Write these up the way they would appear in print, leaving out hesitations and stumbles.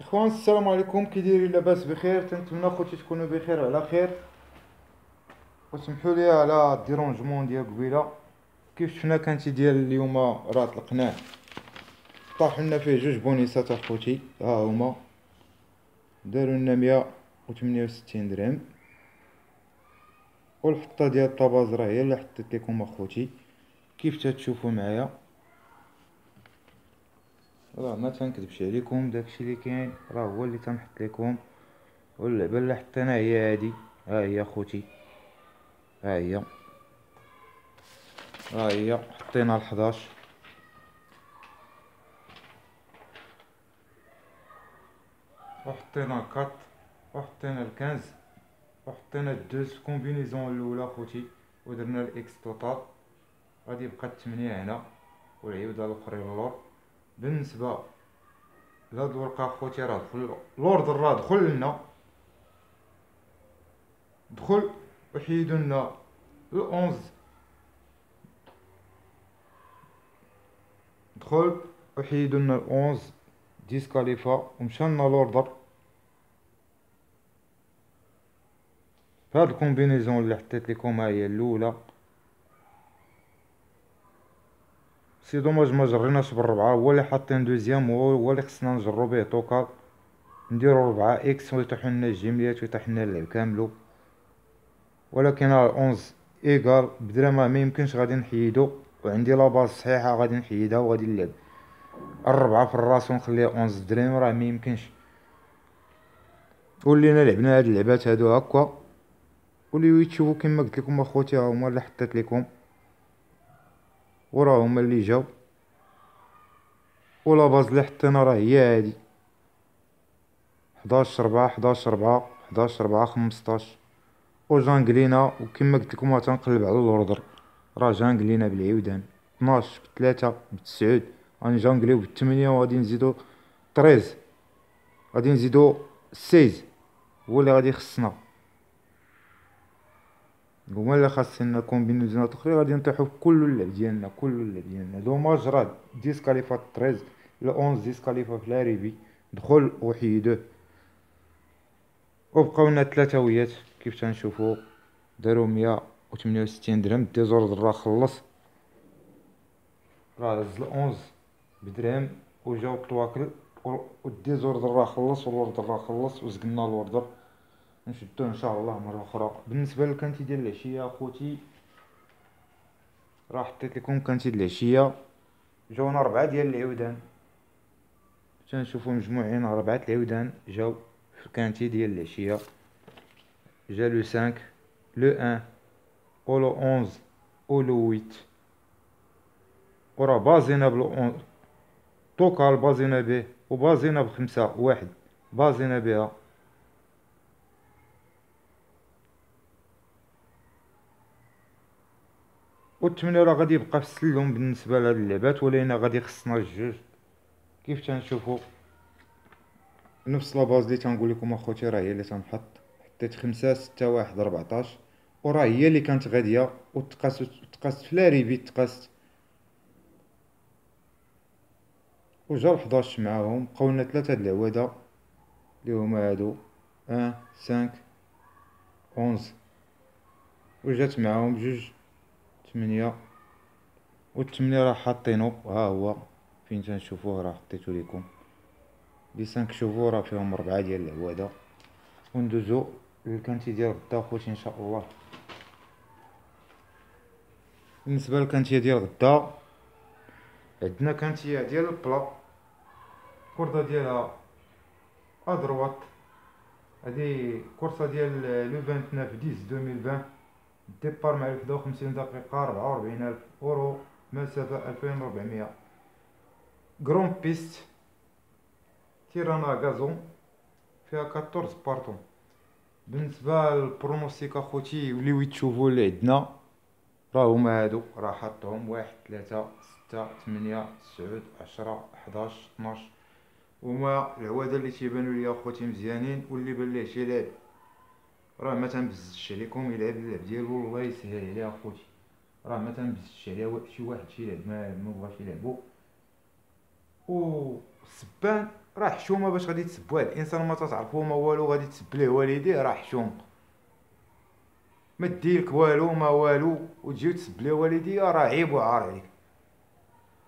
اخوان السلام عليكم، كي دايرين؟ لاباس بخير؟ تنتمنى خوتي تكونوا بخير وعلى خير. وسمحوا لي على الديرونجمون ديال قبيله. كيف شفنا كانتي ديال اليوم راه طلقناه، طاح لنا فيه جوج بونيسات اخوتي، ها هما داروا لنا 168 درهم. والحطه ديال الطباز راه هي اللي حطيت لكم اخوتي كيف تتشوفوا معايا. راه ما تنكذبش عليكم، داكشي اللي كاين راه هو اللي تنحط لكم. واللعبه اللي حطينا هي هادي، ها هي اخوتي، ها هي، ها هي حطينا ال11 وحطينا الكات وحطينا الكنز وحطينا الدوز كومبينيزون الاولى خوتي، ودرنا الاكس توتال. غادي يبقى التمنية هنا والعيوده الاخرين اللور. بالنسبه لهاد الورقه خوتي راه دخل لوردر، راه دخل لنا، دخل وحيدو لنا ال11، دخل وحيدو لنا ال11 ديسكاليفا ومشى لنا لوردر. فهاد الكومبينيزون اللي حطيت لكم ها هي الاولى. سي دوماج ما جريناش بالربعه، هو اللي حاطين دوزيام، هو اللي خصنا نجرو به توكال. نديرو 4 اكس ويطيح لنا الجيمليات ويطيح لنا اللعب كاملو. ولكن راه 11 ايكال بدرا ما يمكنش غادي نحيدو، وعندي لا باز صحيحه غادي نحيدها وغادي نلعب الربعه في الراس ونخليها 11 درهم، راه ما يمكنش. ولينا لعبنا هاد اللعبات هادو هكا، وليو تشوفوا كما قلت لكم اخوتي، ها هما اللي حطيت لكم وراه هما اللي جاو. ولا باز اللي حطينا راه هي هادي 11/4 11/4 11/4 15. وجانقلينا، وكما قلت لكم تنقلب على الاوردر، راه جانقلينا بالعيودان 12 ب3 ب9، غادي نجانقليو ب8 وغادي نزيدو 13، غادي نزيدو 16. هو اللي غادي يخصنا، هما اللي خاصنا كومبينيزونات اخرى غادي نطيحو في كل اللعب ديالنا، كل اللعب ديالنا. دوماج راه ديسكاليفا 13، ل 11 ديسكاليفا في لاريبي، دخل وحيدوه. وبقاو لنا تلاتاويات كيف تنشوفو، دارو 168 درهم. ديزوردر راه خلص، راه هز ل11 بدرهم وجاو طواكل. والديزوردر راه خلص والوردر راه خلص وزقنا الوردر، نشدوه ان شاء الله مره اخرى. بالنسبه للكانتي ديال العشيه اخوتي، راه حطيت لكم كانتي ديال العشيه. جاونا 4 ديال العيودان، تنشوفو مجموعين 4 العيودان جاو في كانتي ديال العشيه. جا لو 5، لو 1 و لو 11 و لو 8. وراه بازينا بلو 11 توكال، بازينا به وبازينا بخمسة واحد، بازينا بها. والتمنية راه غادي يبقى في السلم بالنسبة لهاد اللعبات، ولينا غادي خصنا الجوج كيف تنشوفو. نفس لاباز اللي تنقول لكم اخوتي راه هي اللي تنحط. حطيت 5 6 1 14، وراه هي اللي كانت غادية وتقاست في لاريبي، تقاست وجا 11 معاهم. بقاو لنا 3 د العوادة اللي هما هادو 1 5 11، وجات معاهم جوج 8. والتمنية راه حاطينو، ها هو فين تنشوفوه راه حطيتو ليكم لي 5. شوفو راه فيهم 4 ديال العوادة. وندوزو للكانتي ديال غدا خوتي ان شاء الله. بالنسبة للكانتية ديال غدا، عندنا كانتية ديال البلا، كردة ديالها ادروات. هادي كورسة ديال لو 29/10/2020، الديبار مع 51 دقيقة 44,000 اورو، مسافة 2400. كرون بيست تيرانا غازون، فيها 14 بارتون. بالنسبة للبرونوستيك اخوتي وليو تشوفو اللي عندنا، راه هما هادو، راه حاطهم 1 3 6 8 9 10 11 12. هما العوادة اللي تيبانو ليا اخوتي مزيانين، واللي بان ليه شي لعب راه ما تنبزش عليكم يلعب اللعب ديالو الله يسهل عليه اخوتي. راه ما تنبزش عليه شي واحد شي لعب ما بغاش يلعبو. و السبان راه حشومه باش غادي تسب واحد الانسان ما تعرفو ما والو غادي تسب ليه والديه، راه حشوم. ما ديرلك والو ما والو وتجي تسب ليه والديه، راه عيب وعار عليك.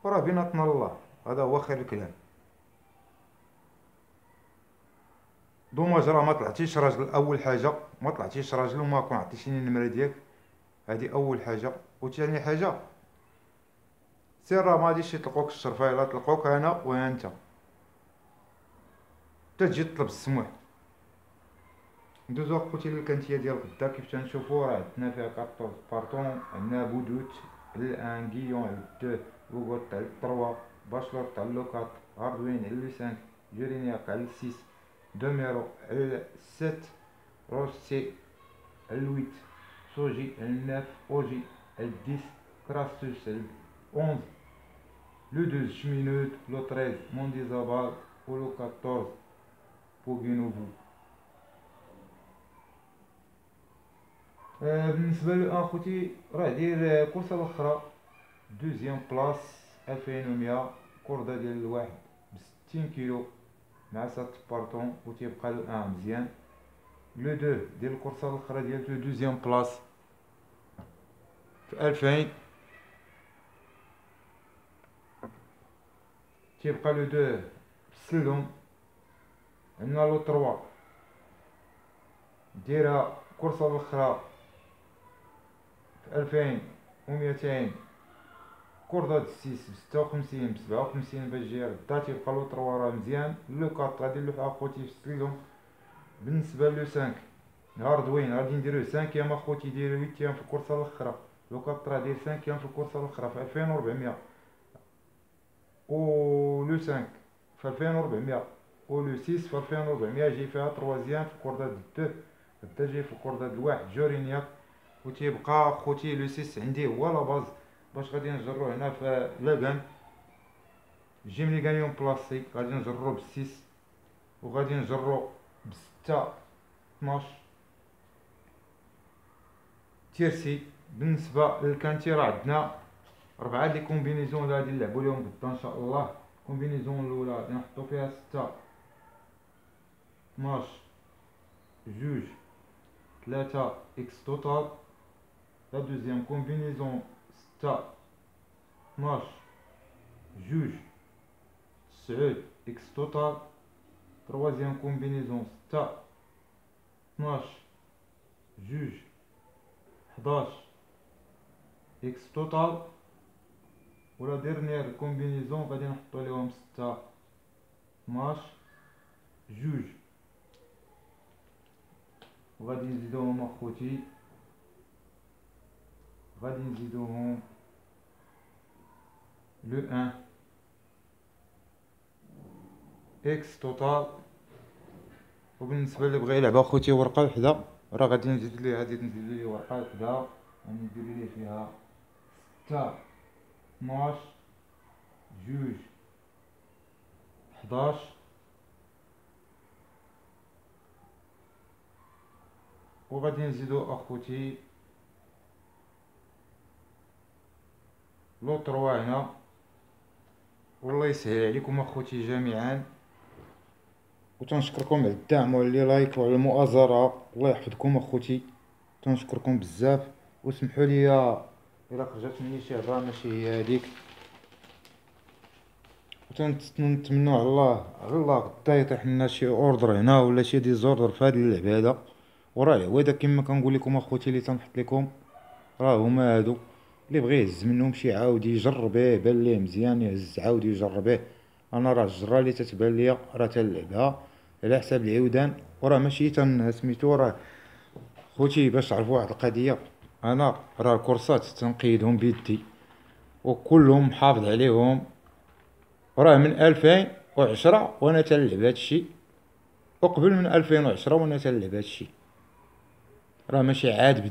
وراه بيناتنا الله، هذا هو خير الكلام. دوماج راه ما طلعتيش راجل، اول حاجه ما طلعتيش راجل وما كون عطيتيني النمره ديالك، هذه اول حاجه. وثاني حاجه سير راه ما غاديش يطلقوك الشرفايله، طلقوك انا وانت تجي تطلب السموح. ندوزو اخوتي للكانتيه ديال غدا. كيف تنشوفو راه عندنا فيها 14 بارطون، عندنا بودوت على الان، غيون على 2، وغوت على 3، باشلور على لو 4، هاردوين على لو 5، جورينياك على 6، دوميرو على 7، روسي على 8، سوجي على 9، اوجي على 10، كراستوس على 11، لو 12 شمينوت، لو 13 مونديزابال، ولو 14 بوغينوفو. بالنسبه له اخوتي راه داير كورسه الاخرى دوزيام بلاص 2100، كورده ديال الواحد ب 60 كيلو مع 7 بارطون، و تيبقى له مزيان. لو دو ديال الكورسه الاخرى ديالتو دوزيام بلاص في 2000، تيبقى لو دو بسلم. عندنا لو 3 دايره الكورسه الاخرى في 2200، كوردا د 6 ب56 ب57 باش جايه غدا. تيبقى لو 3 راه مزيان. لو 4 غادي نلوح اخوتي في السلم. بالنسبه لو 5 هاردوين غادي نديروه 5 اخوتي، يديرو 8 في الكورسه الاخرى. لو 4 داير 5 في الكورسه الاخرى في 2400، و لو 5 في 2400، و لو 6 في 2400 جاي فيها تروازيام في الكوردا د 2، غدا جاي في الكوردا د 1 جورينياك. و تيبقى خوتي لو 6 عندي هو لا باز باش غادي نجرو هنا في لاكان. جيمني غانيون بلاستيك غادي نجرو ب6، وغادي نجرو ب6 12 تيرسي. بالنسبه للكانتي راه عندنا 4 لي كومبينيزون اللي غادي نلعبو ليهم غدا ان شاء الله. الكومبينيزون الاولى غادي نحطو فيها 6 12 جوج 3 اكس توتال. لا دوزيام كومبينيزون 6 12 جوج 9 اكس توتال. تروازيام كومبينيزون 6 12 جوج 11 اكس توتال. ولا ديرنيير كومبينيزون غادي نحطو ليهم 6 12 جوج، وغادي نزيدوهم اخوتي، غادي نزيدوهم لو 1 اكس توتال. وبالنسبه اللي بغى يلعب اخوتي ورقه وحده، راه غادي نزيد ليه، غادي نزيد ليه ورقه وحده، غادي ندير ليه فيها 6 12 جوج 11. وغادي نزيدو اخوتي لو 3 هنا. والله يسهل عليكم اخوتي جميعا، وتنشكركم على الدعم وعلى لي لايك وعلى المؤازره. الله يحفظكم اخوتي، تنشكركم بزاف. وسمحوا لي الا خرجت مني شي هضره ماشي هي هذيك، وتنتمنوا على الله غدا يطيح لنا شي اوردر هنا ولا شي ديزوردر في هاد اللعبه هذا. وراه العوايده كما كنقول لكم اخوتي اللي تنحط لكم راه هما هادو. اللي بغى يهز منهم شي عاود يجربيه، بان ليه مزيان يهز عاود يجربيه. انا راه الجره اللي تتبان ليا راه تنلعبها على حساب العودان، وراه ماشي سميتو راه خوتي. باش تعرفوا واحد القضيه، انا راه الكورسات تنقيدهم بيدي وكلهم محافظ عليهم. راه من 2010 وانا تنلعب هادشي، وقبل من 2010 وانا تنلعب هادشي. راه ماشي عاد